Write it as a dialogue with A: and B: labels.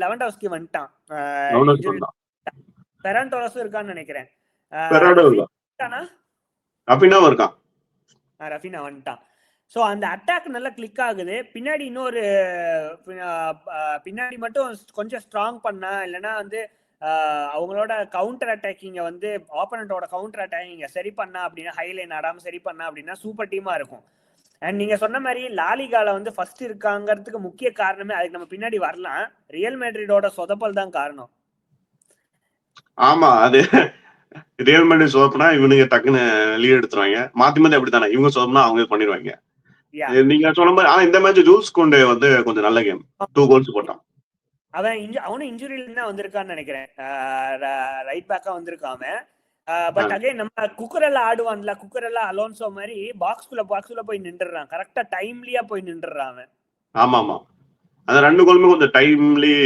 A: Lewandowski வந்துட்டான். பெரான் டோரஸும் இருக்கான்னு நினைக்கிறேன். ரஃபினா வந்துட்டான். ஸோ அந்த அட்டாக் நல்லா கிளிக் ஆகுது. பின்னாடி இன்னொரு பின்னாடி மட்டும் கொஞ்சம் ஸ்ட்ராங் பண்ணா, இல்லைன்னா வந்து அவங்களோட கவுண்டர் அட்டாக்கிங்க வந்து ஆப்பனண்டோட கவுண்டர் அட்டாக்கிங்க சரி பண்ணா அப்படின்னா, ஹைலைன் ஆடாம சரி பண்ணா அப்படின்னா சூப்பர் டீமா இருக்கும். அண்ட் நீங்க சொன்ன மாதிரி லாலிகால வந்து ஃபர்ஸ்ட் இருக்காங்கிறதுக்கு முக்கிய காரணமே, அதுக்கு நம்ம பின்னாடி வரலாம், ரியல் மேட்ரிடோட சொதப்பல் தான் காரணம்.
B: ஆமா, அது ரியல் மேட்ரிட் சொதப்புனா இவனுங்க டக்குன்னு லீட் எடுத்துருவாங்க. மாத்தி மாத்தி அப்படித்தானே, இவங்க சொதப்புனா அவங்க பண்ணிடுவாங்க. நீங்க சொன்ன மாதிரி. ஆனா இந்த மேட்ச் ஜூல்ஸ் கொண்டே வந்து கொஞ்சம் நல்ல கேம், 2 கோல்ஸ் போட்டான்.
A: அவனும் இன்ஜுரியில தான் வந்திருக்கான்னு நினைக்கிறேன். ரைட் பேக்கா வந்திருக்காம. பட் அகைன் நம்ம குக்கரெல்லாம் ஆடுவான்ல, குக்கரெல்லாம் அலோன்சோ மாதிரி பாக்ஸ்குள்ள போய் நின்றுறான். கரெக்டா டைம்லியா போய் நின்றுறான் அவன்.
B: ஆமா ஆமா, அந்த 2 கோலுமே கொஞ்சம் டைம்லி